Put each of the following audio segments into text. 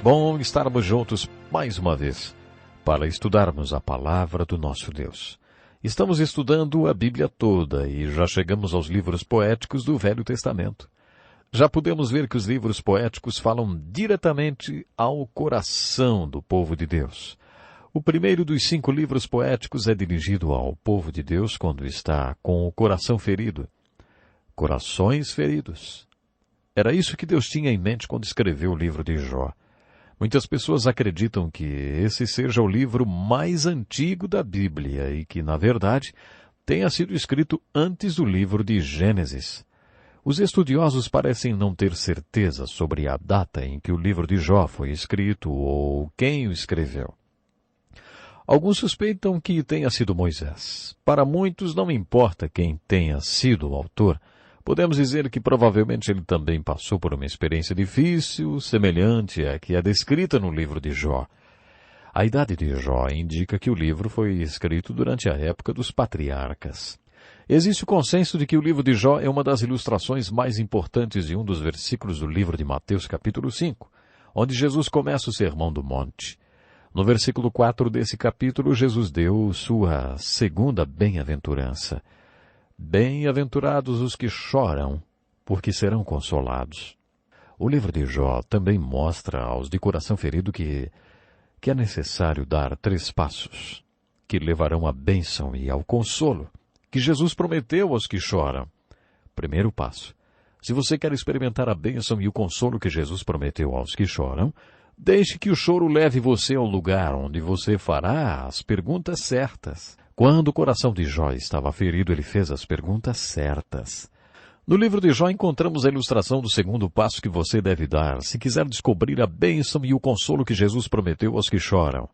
Bom estarmos juntos mais uma vez para estudarmos a palavra do nosso Deus. Estamos estudando a Bíblia toda e já chegamos aos livros poéticos do Velho Testamento. Já podemos ver que os livros poéticos falam diretamente ao coração do povo de Deus. O primeiro dos 5 livros poéticos é dirigido ao povo de Deus quando está com o coração ferido. Corações feridos. Era isso que Deus tinha em mente quando escreveu o livro de Jó. Muitas pessoas acreditam que esse seja o livro mais antigo da Bíblia e que, na verdade, tenha sido escrito antes do livro de Gênesis. Os estudiosos parecem não ter certeza sobre a data em que o livro de Jó foi escrito ou quem o escreveu. Alguns suspeitam que tenha sido Moisés. Para muitos não importa quem tenha sido o autor. Podemos dizer que provavelmente ele também passou por uma experiência difícil, semelhante à que é descrita no livro de Jó. A idade de Jó indica que o livro foi escrito durante a época dos patriarcas. Existe o consenso de que o livro de Jó é uma das ilustrações mais importantes de um dos versículos do livro de Mateus, capítulo 5, onde Jesus começa o Sermão do Monte. No versículo 4 desse capítulo, Jesus deu sua segunda bem-aventurança. Bem-aventurados os que choram, porque serão consolados. O livro de Jó também mostra aos de coração ferido que é necessário dar 3 passos, que levarão à bênção e ao consolo, que Jesus prometeu aos que choram. Primeiro passo. Se você quer experimentar a bênção e o consolo que Jesus prometeu aos que choram, deixe que o choro leve você ao lugar onde você fará as perguntas certas. Quando o coração de Jó estava ferido, ele fez as perguntas certas. No livro de Jó encontramos a ilustração do segundo passo que você deve dar, se quiser descobrir a bênção e o consolo que Jesus prometeu aos que choram.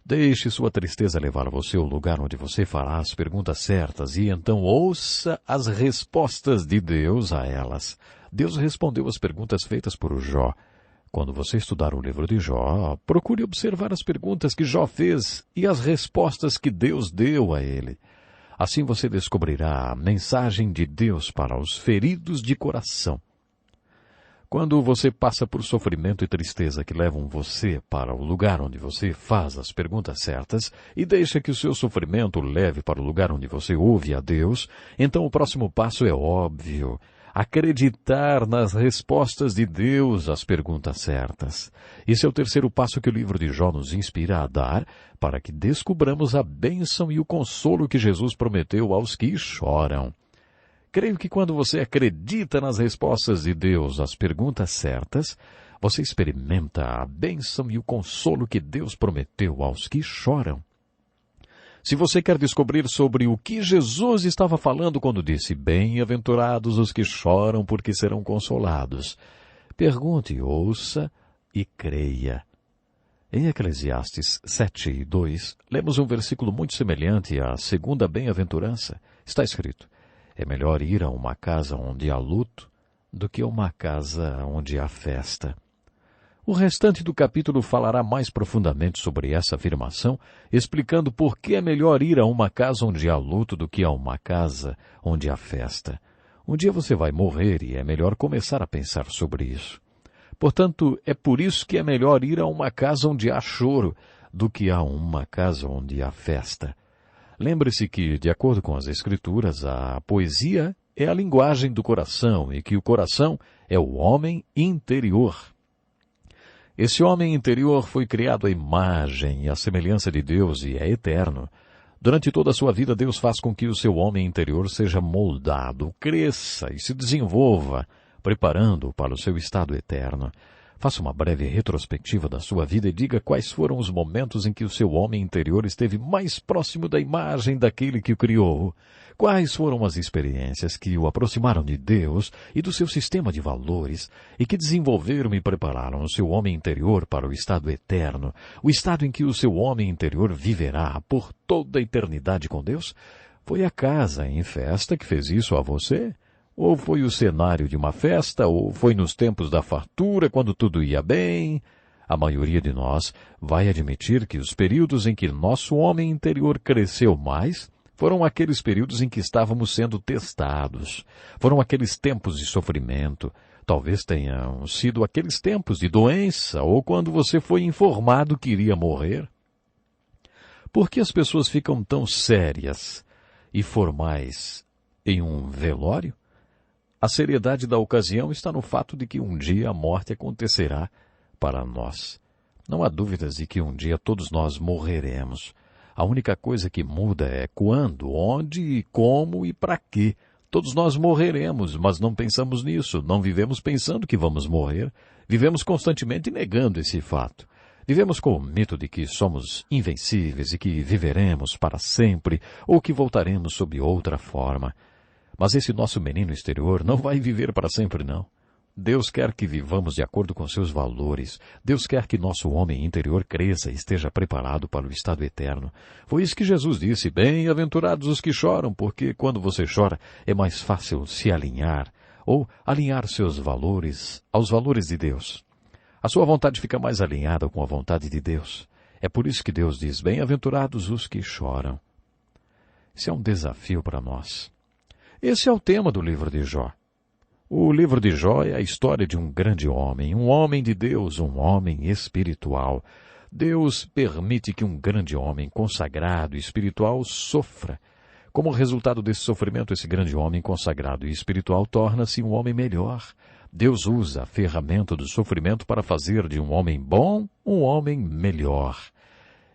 Deixe sua tristeza levar você ao lugar onde você fará as perguntas certas e então ouça as respostas de Deus a elas. Deus respondeu as perguntas feitas por Jó. Quando você estudar o livro de Jó, procure observar as perguntas que Jó fez e as respostas que Deus deu a ele. Assim você descobrirá a mensagem de Deus para os feridos de coração. Quando você passa por sofrimento e tristeza que levam você para o lugar onde você faz as perguntas certas e deixa que o seu sofrimento leve para o lugar onde você ouve a Deus, então o próximo passo é óbvio. Acreditar nas respostas de Deus às perguntas certas. Esse é o terceiro passo que o livro de Jó nos inspira a dar para que descubramos a bênção e o consolo que Jesus prometeu aos que choram. Creio que quando você acredita nas respostas de Deus às perguntas certas, você experimenta a bênção e o consolo que Deus prometeu aos que choram. Se você quer descobrir sobre o que Jesus estava falando quando disse, bem-aventurados os que choram porque serão consolados, pergunte, ouça e creia. Em Eclesiastes 7:2, lemos um versículo muito semelhante à segunda bem-aventurança. Está escrito, é melhor ir a uma casa onde há luto do que a uma casa onde há festa. O restante do capítulo falará mais profundamente sobre essa afirmação, explicando por que é melhor ir a uma casa onde há luto do que a uma casa onde há festa. Um dia você vai morrer e é melhor começar a pensar sobre isso. Portanto, é por isso que é melhor ir a uma casa onde há choro do que a uma casa onde há festa. Lembre-se que, de acordo com as Escrituras, a poesia é a linguagem do coração e que o coração é o homem interior. Esse homem interior foi criado à imagem e à semelhança de Deus e é eterno. Durante toda a sua vida, Deus faz com que o seu homem interior seja moldado, cresça e se desenvolva, preparando-o para o seu estado eterno. Faça uma breve retrospectiva da sua vida e diga quais foram os momentos em que o seu homem interior esteve mais próximo da imagem daquele que o criou. Quais foram as experiências que o aproximaram de Deus e do seu sistema de valores e que desenvolveram e prepararam o seu homem interior para o estado eterno, o estado em que o seu homem interior viverá por toda a eternidade com Deus? Foi a casa em festa que fez isso a você? Ou foi o cenário de uma festa? Ou foi nos tempos da fartura, quando tudo ia bem? A maioria de nós vai admitir que os períodos em que nosso homem interior cresceu mais foram aqueles períodos em que estávamos sendo testados. Foram aqueles tempos de sofrimento, Talvez tenham sido aqueles tempos de doença ou quando você foi informado que iria morrer. Por que as pessoas ficam tão sérias e formais em um velório? A seriedade da ocasião está no fato de que um dia a morte acontecerá para nós. Não há dúvidas de que um dia todos nós morreremos. A única coisa que muda é quando, onde, como e para quê. Todos nós morreremos, mas não pensamos nisso, não vivemos pensando que vamos morrer. Vivemos constantemente negando esse fato. Vivemos com o mito de que somos invencíveis e que viveremos para sempre ou que voltaremos sob outra forma. Mas esse nosso menino exterior não vai viver para sempre, não. Deus quer que vivamos de acordo com seus valores. Deus quer que nosso homem interior cresça e esteja preparado para o estado eterno. Foi isso que Jesus disse: bem-aventurados os que choram, porque quando você chora é mais fácil se alinhar, ou alinhar seus valores aos valores de Deus. A sua vontade fica mais alinhada com a vontade de Deus. É por isso que Deus diz: bem-aventurados os que choram. Isso é um desafio para nós. Esse é o tema do livro de Jó. O livro de Jó é a história de um grande homem, um homem de Deus, um homem espiritual. Deus permite que um grande homem consagrado e espiritual sofra. Como resultado desse sofrimento, esse grande homem consagrado e espiritual torna-se um homem melhor. Deus usa a ferramenta do sofrimento para fazer de um homem bom um homem melhor.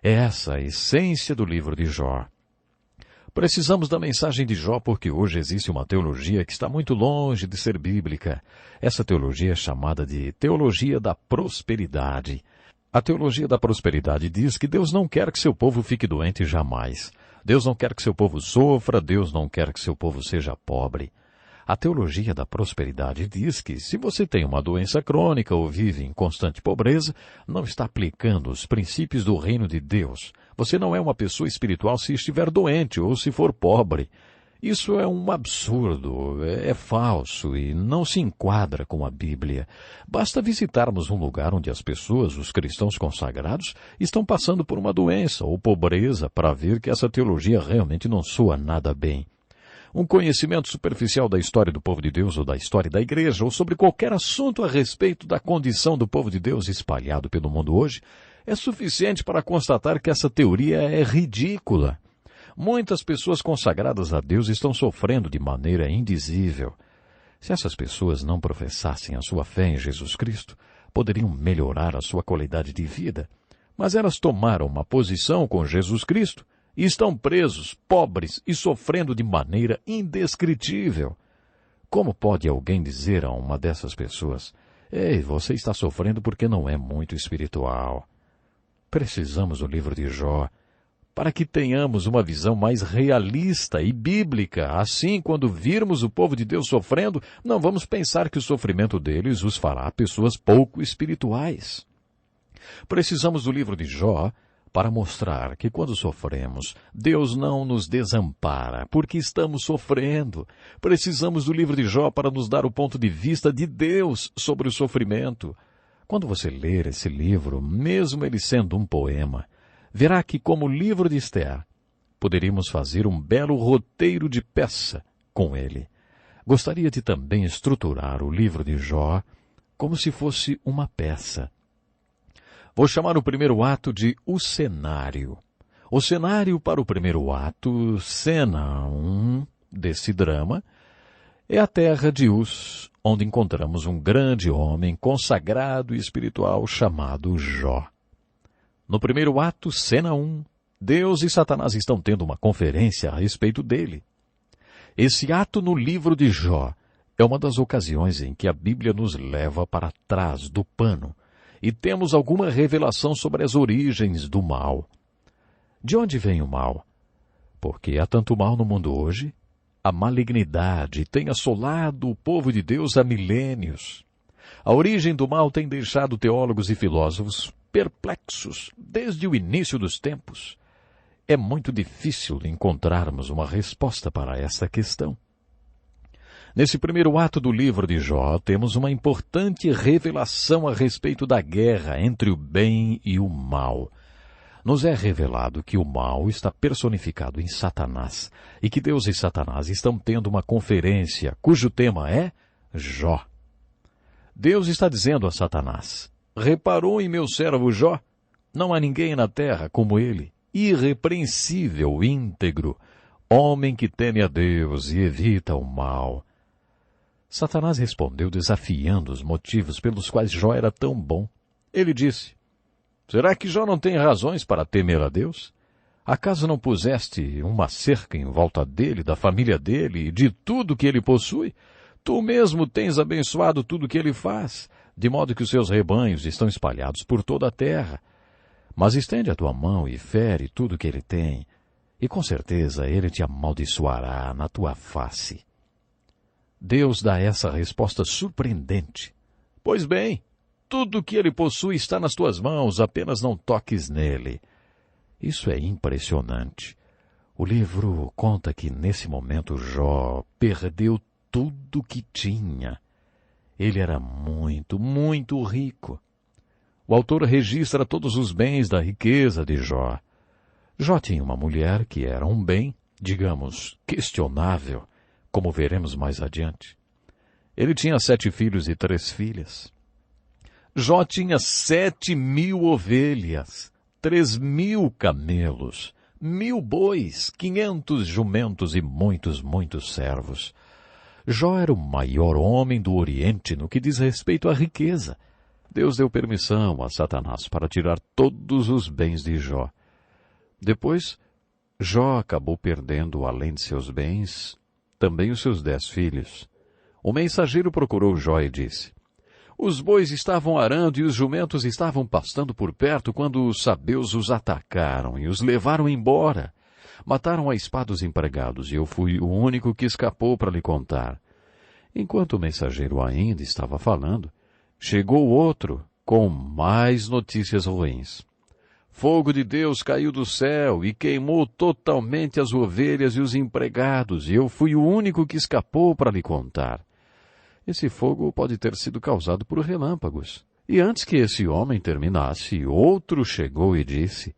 É essa a essência do livro de Jó. Precisamos da mensagem de Jó porque hoje existe uma teologia que está muito longe de ser bíblica. Essa teologia é chamada de teologia da prosperidade. A teologia da prosperidade diz que Deus não quer que seu povo fique doente jamais. Deus não quer que seu povo sofra, Deus não quer que seu povo seja pobre. A teologia da prosperidade diz que se você tem uma doença crônica ou vive em constante pobreza, não está aplicando os princípios do reino de Deus. Você não é uma pessoa espiritual se estiver doente ou se for pobre. Isso é um absurdo, é falso e não se enquadra com a Bíblia. Basta visitarmos um lugar onde as pessoas, os cristãos consagrados, estão passando por uma doença ou pobreza para ver que essa teologia realmente não soa nada bem. Um conhecimento superficial da história do povo de Deus ou da história da igreja ou sobre qualquer assunto a respeito da condição do povo de Deus espalhado pelo mundo hoje é suficiente para constatar que essa teoria é ridícula. Muitas pessoas consagradas a Deus estão sofrendo de maneira indizível. Se essas pessoas não professassem a sua fé em Jesus Cristo, poderiam melhorar a sua qualidade de vida. Mas elas tomaram uma posição com Jesus Cristo e estão presos, pobres e sofrendo de maneira indescritível. Como pode alguém dizer a uma dessas pessoas: ei, você está sofrendo porque não é muito espiritual? Precisamos do livro de Jó para que tenhamos uma visão mais realista e bíblica. Assim, quando virmos o povo de Deus sofrendo, não vamos pensar que o sofrimento deles os fará pessoas pouco espirituais. Precisamos do livro de Jó para mostrar que quando sofremos, Deus não nos desampara, porque estamos sofrendo. Precisamos do livro de Jó para nos dar o ponto de vista de Deus sobre o sofrimento. Quando você ler esse livro, mesmo ele sendo um poema, verá que, como o livro de Esther, poderíamos fazer um belo roteiro de peça com ele. Gostaria de também estruturar o livro de Jó como se fosse uma peça. Vou chamar o primeiro ato de o cenário. O cenário para o primeiro ato, cena 1 desse drama, é a terra de Uz, onde encontramos um grande homem consagrado e espiritual chamado Jó. No primeiro ato, cena 1, Deus e Satanás estão tendo uma conferência a respeito dele. Esse ato no livro de Jó é uma das ocasiões em que a Bíblia nos leva para trás do pano e temos alguma revelação sobre as origens do mal. De onde vem o mal? Porque há tanto mal no mundo hoje. A malignidade tem assolado o povo de Deus há milênios. A origem do mal tem deixado teólogos e filósofos perplexos desde o início dos tempos. É muito difícil encontrarmos uma resposta para essa questão. Nesse primeiro ato do livro de Jó, temos uma importante revelação a respeito da guerra entre o bem e o mal. Nos é revelado que o mal está personificado em Satanás e que Deus e Satanás estão tendo uma conferência cujo tema é Jó. Deus está dizendo a Satanás: reparou em meu servo Jó? Não há ninguém na terra como ele, irrepreensível, íntegro, homem que teme a Deus e evita o mal. Satanás respondeu desafiando os motivos pelos quais Jó era tão bom. Ele disse: será que Jó não tem razões para temer a Deus? Acaso não puseste uma cerca em volta dele, da família dele e de tudo que ele possui? Tu mesmo tens abençoado tudo que ele faz, de modo que os seus rebanhos estão espalhados por toda a terra. Mas estende a tua mão e fere tudo que ele tem, e com certeza ele te amaldiçoará na tua face. Deus dá essa resposta surpreendente. Pois bem, tudo que ele possui está nas tuas mãos, apenas não toques nele. Isso é impressionante. O livro conta que nesse momento Jó perdeu tudo que tinha. Ele era muito, muito rico. O autor registra todos os bens da riqueza de Jó. Jó tinha uma mulher que era um bem, digamos, questionável, como veremos mais adiante. Ele tinha 7 filhos e 3 filhas. Jó tinha 7.000 ovelhas, 3.000 camelos, 1.000 bois, 500 jumentos e muitos servos. Jó era o maior homem do Oriente no que diz respeito à riqueza. Deus deu permissão a Satanás para tirar todos os bens de Jó. Depois, Jó acabou perdendo, além de seus bens, também os seus 10 filhos. O mensageiro procurou Jó e disse: os bois estavam arando e os jumentos estavam pastando por perto quando os sabeus os atacaram e os levaram embora. Mataram a espada os empregados e eu fui o único que escapou para lhe contar. Enquanto o mensageiro ainda estava falando, chegou outro com mais notícias ruins. Fogo de Deus caiu do céu e queimou totalmente as ovelhas e os empregados, e eu fui o único que escapou para lhe contar. Esse fogo pode ter sido causado por relâmpagos. E antes que esse homem terminasse, outro chegou e disse: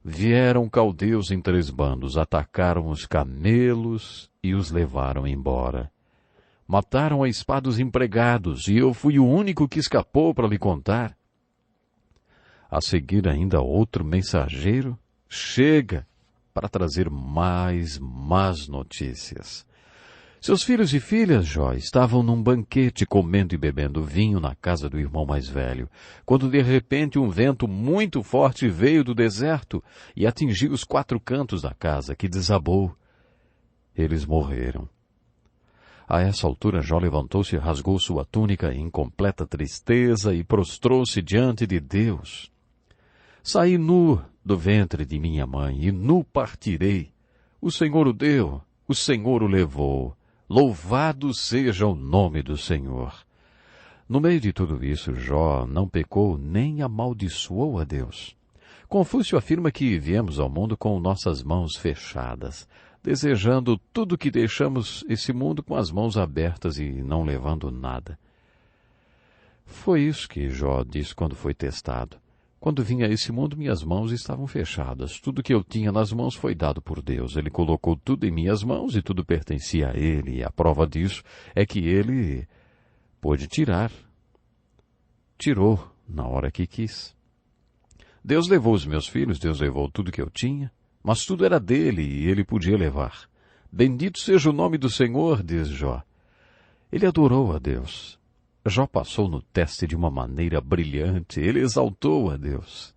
vieram caldeus em 3 bandos, atacaram os camelos e os levaram embora. Mataram a espada os empregados, e eu fui o único que escapou para lhe contar. A seguir ainda outro mensageiro chega para trazer mais más notícias. Seus filhos e filhas, Jó, estavam num banquete comendo e bebendo vinho na casa do irmão mais velho, quando de repente um vento muito forte veio do deserto e atingiu os 4 cantos da casa, que desabou. Eles morreram. A essa altura Jó levantou-se e rasgou sua túnica em completa tristeza e prostrou-se diante de Deus. Saí nu do ventre de minha mãe e nu partirei. O Senhor o deu, o Senhor o levou. Louvado seja o nome do Senhor. No meio de tudo isso, Jó não pecou nem amaldiçoou a Deus. Confúcio afirma que viemos ao mundo com nossas mãos fechadas, desejando tudo que deixamos esse mundo com as mãos abertas e não levando nada. Foi isso que Jó disse quando foi testado. Quando vim a esse mundo, minhas mãos estavam fechadas. Tudo que eu tinha nas mãos foi dado por Deus. Ele colocou tudo em minhas mãos e tudo pertencia a Ele. E a prova disso é que Ele pôde tirar. Tirou na hora que quis. Deus levou os meus filhos, Deus levou tudo que eu tinha, mas tudo era dele e Ele podia levar. Bendito seja o nome do Senhor, diz Jó. Ele adorou a Deus. Jó passou no teste de uma maneira brilhante. Ele exaltou a Deus.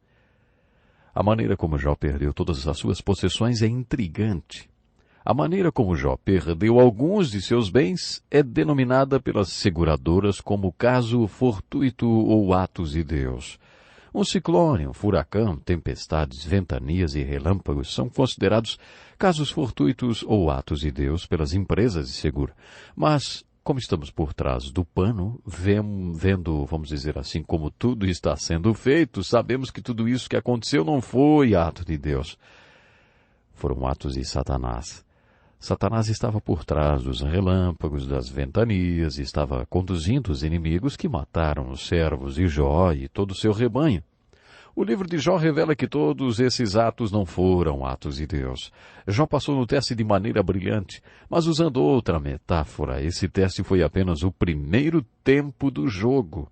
A maneira como Jó perdeu todas as suas possessões é intrigante. A maneira como Jó perdeu alguns de seus bens é denominada pelas seguradoras como caso fortuito ou atos de Deus. Um ciclone, um furacão, tempestades, ventanias e relâmpagos são considerados casos fortuitos ou atos de Deus pelas empresas de seguro. Mas como estamos por trás do pano, vendo, vamos dizer assim, como tudo está sendo feito, sabemos que tudo isso que aconteceu não foi ato de Deus. Foram atos de Satanás. Satanás estava por trás dos relâmpagos, das ventanias, e estava conduzindo os inimigos que mataram os servos de Jó e todo o seu rebanho. O livro de Jó revela que todos esses atos não foram atos de Deus. Jó passou no teste de maneira brilhante, mas usando outra metáfora, esse teste foi apenas o primeiro tempo do jogo.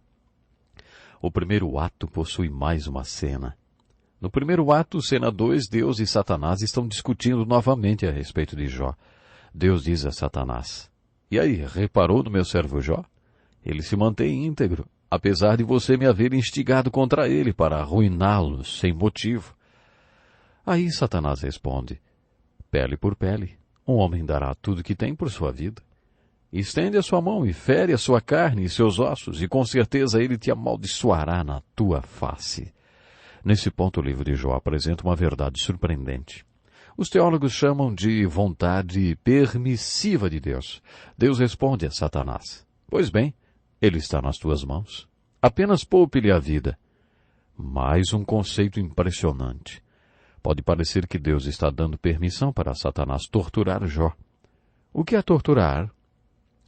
O primeiro ato possui mais uma cena. No primeiro ato, cena 2, Deus e Satanás estão discutindo novamente a respeito de Jó. Deus diz a Satanás: "E aí, reparou no meu servo Jó? Ele se mantém íntegro, apesar de você me haver instigado contra ele para arruiná-lo sem motivo." Aí Satanás responde: "Pele por pele, um homem dará tudo que tem por sua vida. Estende a sua mão e fere a sua carne e seus ossos, e com certeza ele te amaldiçoará na tua face." Nesse ponto, o livro de Jó apresenta uma verdade surpreendente. Os teólogos chamam de vontade permissiva de Deus. Deus responde a Satanás: "Pois bem, ele está nas tuas mãos. Apenas poupe-lhe a vida." Mais um conceito impressionante. Pode parecer que Deus está dando permissão para Satanás torturar Jó. O que é torturar?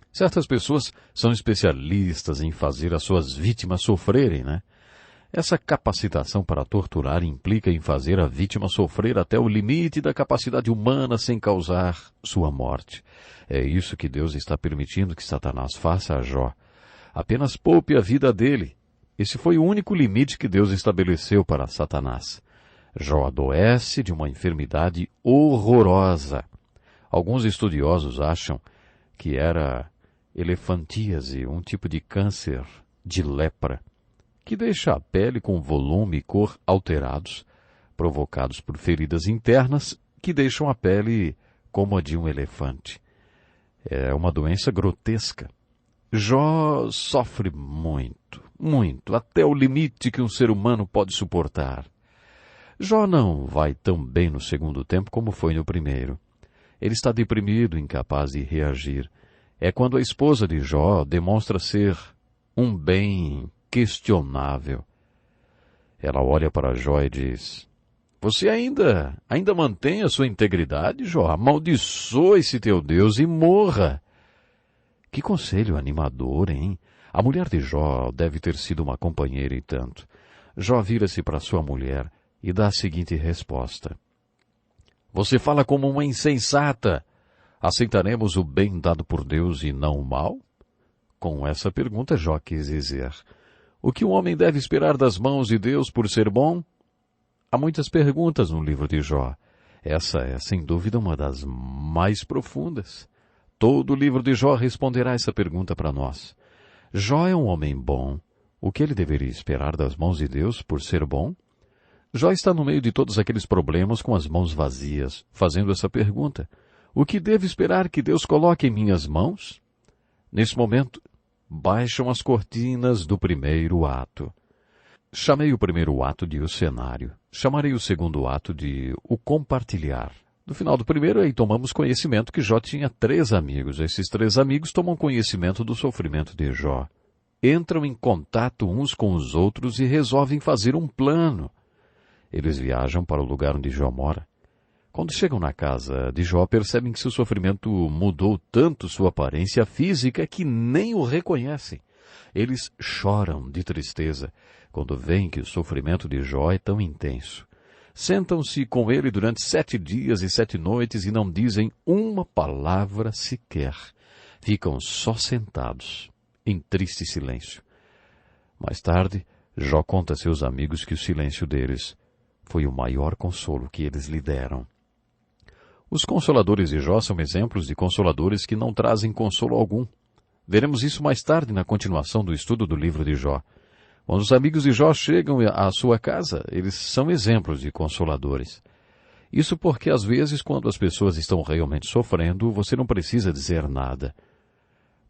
Certas pessoas são especialistas em fazer as suas vítimas sofrerem, né? Essa capacitação para torturar implica em fazer a vítima sofrer até o limite da capacidade humana sem causar sua morte. É isso que Deus está permitindo que Satanás faça a Jó. Apenas poupe a vida dele. Esse foi o único limite que Deus estabeleceu para Satanás. Jó adoece de uma enfermidade horrorosa. Alguns estudiosos acham que era elefantíase, um tipo de câncer de lepra, que deixa a pele com volume e cor alterados, provocados por feridas internas que deixam a pele como a de um elefante. É uma doença grotesca. Jó sofre muito, muito, até o limite que um ser humano pode suportar. Jó não vai tão bem no segundo tempo como foi no primeiro. Ele está deprimido, incapaz de reagir. É quando a esposa de Jó demonstra ser um bem questionável. Ela olha para Jó e diz: "Você ainda mantém a sua integridade, Jó? Amaldiçoe esse teu Deus e morra." Que conselho animador, hein? A mulher de Jó deve ter sido uma companheira e tanto. Jó vira-se para sua mulher e dá a seguinte resposta: "Você fala como uma insensata. Aceitaremos o bem dado por Deus e não o mal?" Com essa pergunta, Jó quis dizer: o que um homem deve esperar das mãos de Deus por ser bom? Há muitas perguntas no livro de Jó. Essa é, sem dúvida, uma das mais profundas. Todo o livro de Jó responderá essa pergunta para nós. Jó é um homem bom. O que ele deveria esperar das mãos de Deus por ser bom? Jó está no meio de todos aqueles problemas com as mãos vazias, fazendo essa pergunta: o que devo esperar que Deus coloque em minhas mãos? Nesse momento, baixam as cortinas do primeiro ato. Chamei o primeiro ato de o cenário. Chamarei o segundo ato de o compartilhar. No final do primeiro, aí tomamos conhecimento que Jó tinha 3 amigos. Esses 3 amigos tomam conhecimento do sofrimento de Jó. Entram em contato uns com os outros e resolvem fazer um plano. Eles viajam para o lugar onde Jó mora. Quando chegam na casa de Jó, percebem que seu sofrimento mudou tanto sua aparência física que nem o reconhecem. Eles choram de tristeza quando veem que o sofrimento de Jó é tão intenso. Sentam-se com ele durante 7 dias e 7 noites e não dizem uma palavra sequer. Ficam só sentados, em triste silêncio. Mais tarde, Jó conta a seus amigos que o silêncio deles foi o maior consolo que eles lhe deram. Os consoladores de Jó são exemplos de consoladores que não trazem consolo algum. Veremos isso mais tarde na continuação do estudo do livro de Jó. Quando os amigos de Jó chegam à sua casa, eles são exemplos de consoladores. Isso porque, às vezes, quando as pessoas estão realmente sofrendo, você não precisa dizer nada.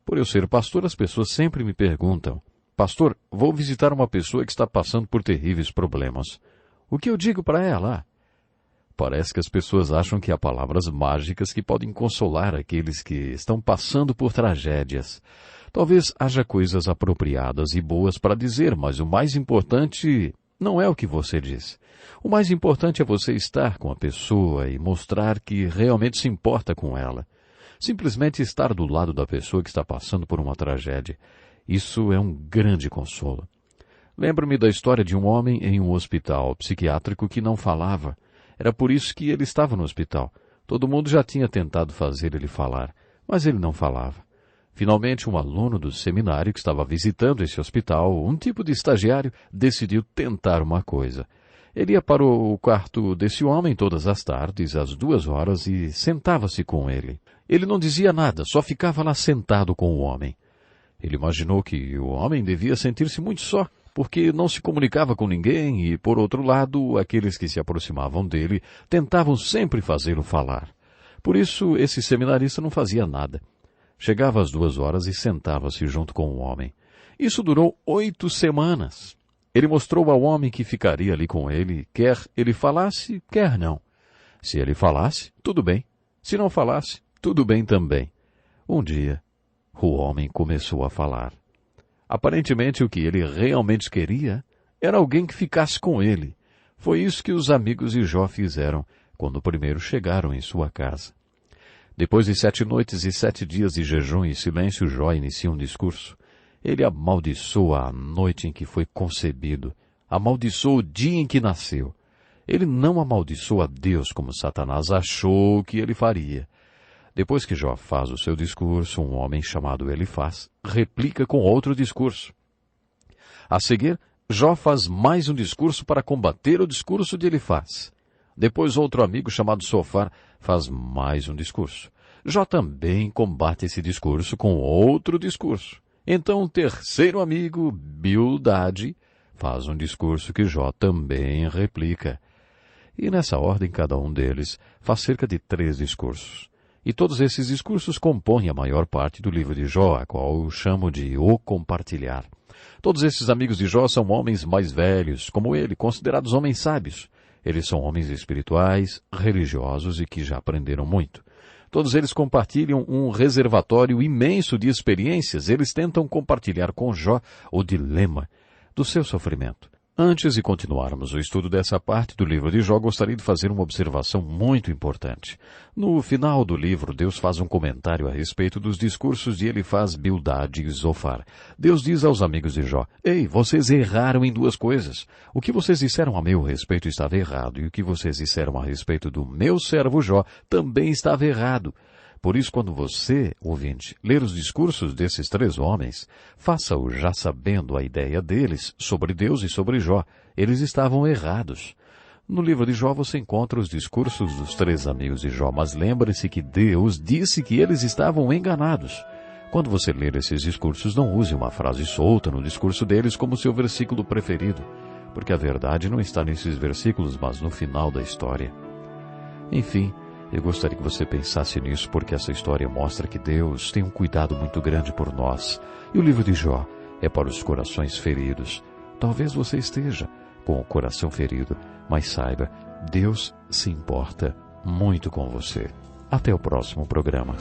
Por eu ser pastor, as pessoas sempre me perguntam: "Pastor, vou visitar uma pessoa que está passando por terríveis problemas. O que eu digo para ela?" Parece que as pessoas acham que há palavras mágicas que podem consolar aqueles que estão passando por tragédias. Talvez haja coisas apropriadas e boas para dizer, mas o mais importante não é o que você diz. O mais importante é você estar com a pessoa e mostrar que realmente se importa com ela. Simplesmente estar do lado da pessoa que está passando por uma tragédia. Isso é um grande consolo. Lembro-me da história de um homem em um hospital psiquiátrico que não falava. Era por isso que ele estava no hospital. Todo mundo já tinha tentado fazer ele falar, mas ele não falava. Finalmente, um aluno do seminário que estava visitando esse hospital, um tipo de estagiário, decidiu tentar uma coisa. Ele ia para o quarto desse homem todas as tardes, às 2 horas, e sentava-se com ele. Ele não dizia nada, só ficava lá sentado com o homem. Ele imaginou que o homem devia sentir-se muito só, porque não se comunicava com ninguém e, por outro lado, aqueles que se aproximavam dele tentavam sempre fazê-lo falar. Por isso, esse seminarista não fazia nada. Chegava às 2 horas e sentava-se junto com o homem. Isso durou 8 semanas. Ele mostrou ao homem que ficaria ali com ele, quer ele falasse, quer não. Se ele falasse, tudo bem. Se não falasse, tudo bem também. Um dia, o homem começou a falar. Aparentemente, o que ele realmente queria era alguém que ficasse com ele. Foi isso que os amigos de Jó fizeram quando primeiro chegaram em sua casa. Depois de 7 noites e 7 dias de jejum e silêncio, Jó inicia um discurso. Ele amaldiçoa a noite em que foi concebido, amaldiçoa o dia em que nasceu. Ele não amaldiçoa Deus como Satanás achou que ele faria. Depois que Jó faz o seu discurso, um homem chamado Elifaz replica com outro discurso. A seguir, Jó faz mais um discurso para combater o discurso de Elifaz. Depois outro amigo chamado Sofar faz mais um discurso. Jó também combate esse discurso com outro discurso. Então o terceiro amigo, Bildade, faz um discurso que Jó também replica. E nessa ordem cada um deles faz cerca de 3 discursos. E todos esses discursos compõem a maior parte do livro de Jó, a qual eu chamo de O Compartilhar. Todos esses amigos de Jó são homens mais velhos, como ele, considerados homens sábios. Eles são homens espirituais, religiosos e que já aprenderam muito. Todos eles compartilham um reservatório imenso de experiências. Eles tentam compartilhar com Jó o dilema do seu sofrimento. Antes de continuarmos o estudo dessa parte do livro de Jó, gostaria de fazer uma observação muito importante. No final do livro, Deus faz um comentário a respeito dos discursos de Elifaz, Bildade e Zofar. Deus diz aos amigos de Jó: Ei, vocês erraram em 2 coisas. O que vocês disseram a meu respeito estava errado, e o que vocês disseram a respeito do meu servo Jó também estava errado. Por isso, quando você, ouvinte, ler os discursos desses 3 homens, faça-o já sabendo a ideia deles sobre Deus e sobre Jó. Eles estavam errados. No livro de Jó você encontra os discursos dos 3 amigos de Jó, mas lembre-se que Deus disse que eles estavam enganados. Quando você ler esses discursos, não use uma frase solta no discurso deles como seu versículo preferido, porque a verdade não está nesses versículos, mas no final da história. Enfim, eu gostaria que você pensasse nisso, porque essa história mostra que Deus tem um cuidado muito grande por nós. E o livro de Jó é para os corações feridos. Talvez você esteja com o coração ferido, mas saiba, Deus se importa muito com você. Até o próximo programa.